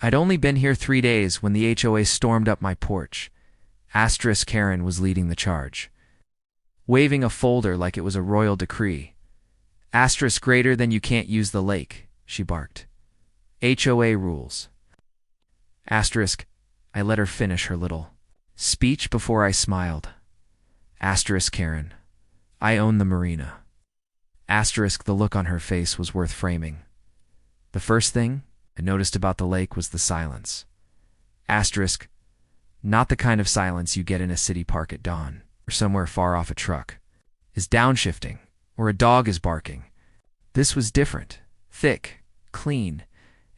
I'd only been here 3 days when the HOA stormed up my porch. Asterisk Karen was leading the charge, waving a folder like it was a royal decree. Asterisk greater than you can't use the lake, she barked. HOA rules. Asterisk, I let her finish her little speech before I smiled. Asterisk Karen, I own the marina. Asterisk, the look on her face was worth framing. The first thing I noticed about the lake was the silence. Asterisk, not the kind of silence you get in a city park at dawn, or somewhere far off a truck is downshifting, or a dog is barking. This was different, thick, clean,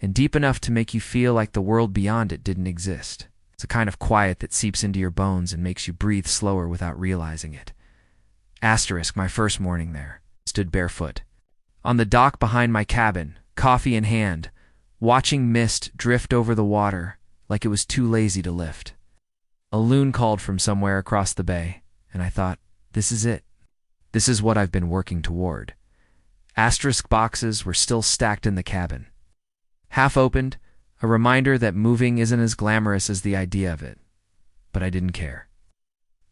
and deep enough to make you feel like the world beyond it didn't exist. It's a kind of quiet that seeps into your bones and makes you breathe slower without realizing it. Asterisk, my first morning there, stood barefoot, on the dock behind my cabin, coffee in hand, watching mist drift over the water like it was too lazy to lift. A loon called from somewhere across the bay, and I thought, this is it. This is what I've been working toward. Asterisk boxes were still stacked in the cabin, half opened, a reminder that moving isn't as glamorous as the idea of it. But I didn't care.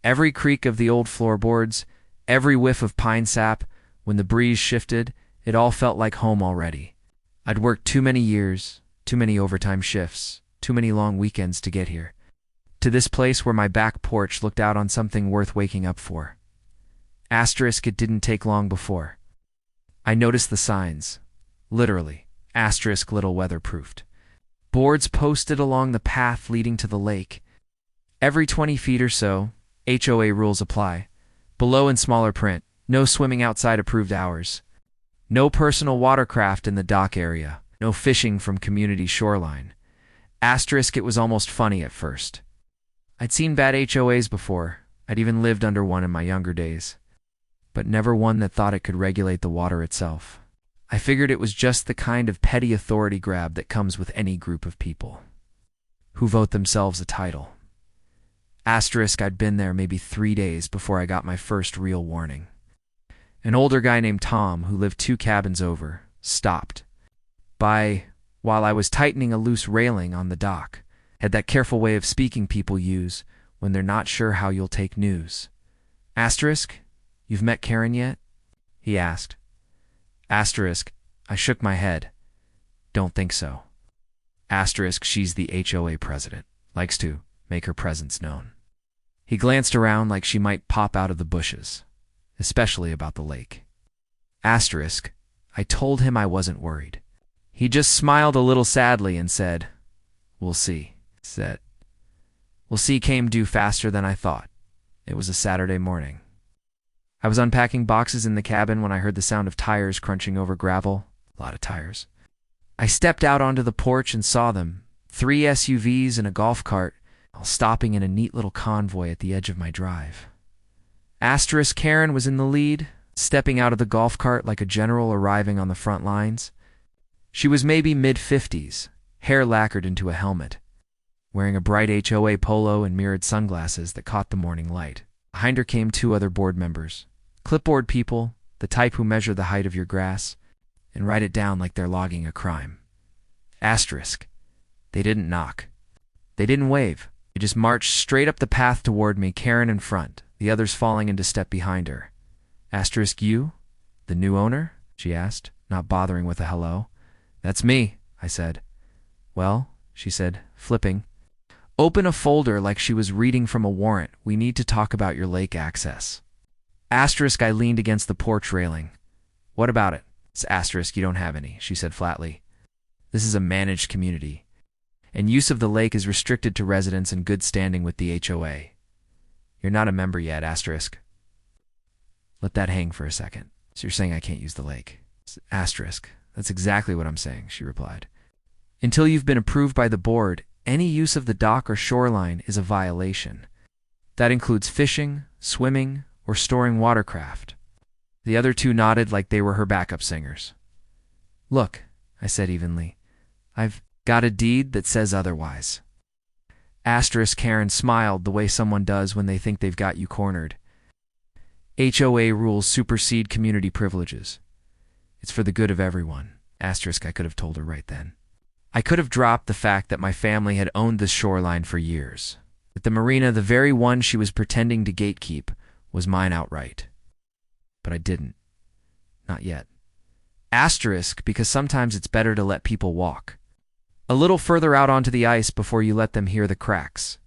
Every creak of the old floorboards, every whiff of pine sap, when the breeze shifted, it all felt like home already. I'd worked too many years, too many overtime shifts, too many long weekends to get here. To this place where my back porch looked out on something worth waking up for. Asterisk, it didn't take long before I noticed the signs. Literally, asterisk little weatherproofed. Boards posted along the path leading to the lake. Every 20 feet or so, HOA rules apply. Below in smaller print, no swimming outside approved hours. No personal watercraft in the dock area. No fishing from community shoreline. Asterisk, it was almost funny at first. I'd seen bad HOAs before. I'd even lived under one in my younger days. But never one that thought it could regulate the water itself. I figured it was just the kind of petty authority grab that comes with any group of people who vote themselves a title. Asterisk, I'd been there maybe 3 days before I got my first real warning. An older guy named Tom, who lived 2 cabins over, stopped by while I was tightening a loose railing on the dock. Had that careful way of speaking people use when they're not sure how you'll take news. Asterisk, you've met Karen yet? He asked. Asterisk, I shook my head. Don't think so. Asterisk, she's the HOA president. Likes to make her presence known. He glanced around like she might pop out of the bushes, especially about the lake. Asterisk, I told him I wasn't worried. He just smiled a little sadly and said, we'll see. We'll see came due faster than I thought. It was a Saturday morning. I was unpacking boxes in the cabin when I heard the sound of tires crunching over gravel. A lot of tires. I stepped out onto the porch and saw them, 3 SUVs and a golf cart, all stopping in a neat little convoy at the edge of my drive. Asterisk Karen was in the lead, stepping out of the golf cart like a general arriving on the front lines. She was maybe mid-50s, hair lacquered into a helmet, wearing a bright HOA polo and mirrored sunglasses that caught the morning light. Behind her came 2 other board members, clipboard people, the type who measure the height of your grass and write it down like they're logging a crime. Asterisk. They didn't knock. They didn't wave. They just marched straight up the path toward me, Karen in front, the others falling into step behind her. Asterisk, you? The new owner? She asked, not bothering with a hello. That's me, I said. Well, she said, flipping. Open a folder like she was reading from a warrant. We need to talk about your lake access. Asterisk, I leaned against the porch railing. What about it? It's asterisk, you don't have any, she said flatly. This is a managed community, and use of the lake is restricted to residents in good standing with the HOA. You're not a member yet, asterisk. Let that hang for a second. So you're saying I can't use the lake? Asterisk. That's exactly what I'm saying, she replied. Until you've been approved by the board, any use of the dock or shoreline is a violation. That includes fishing, swimming, or storing watercraft. The other 2 nodded like they were her backup singers. Look, I said evenly, I've got a deed that says otherwise. Asterisk Karen smiled the way someone does when they think they've got you cornered. HOA rules supersede community privileges. It's for the good of everyone. Asterisk, I could have told her right then. I could have dropped the fact that my family had owned this shoreline for years. That the marina, the very one she was pretending to gatekeep, was mine outright. But I didn't. Not yet. Asterisk, because sometimes it's better to let people walk a little further out onto the ice before you let them hear the cracks.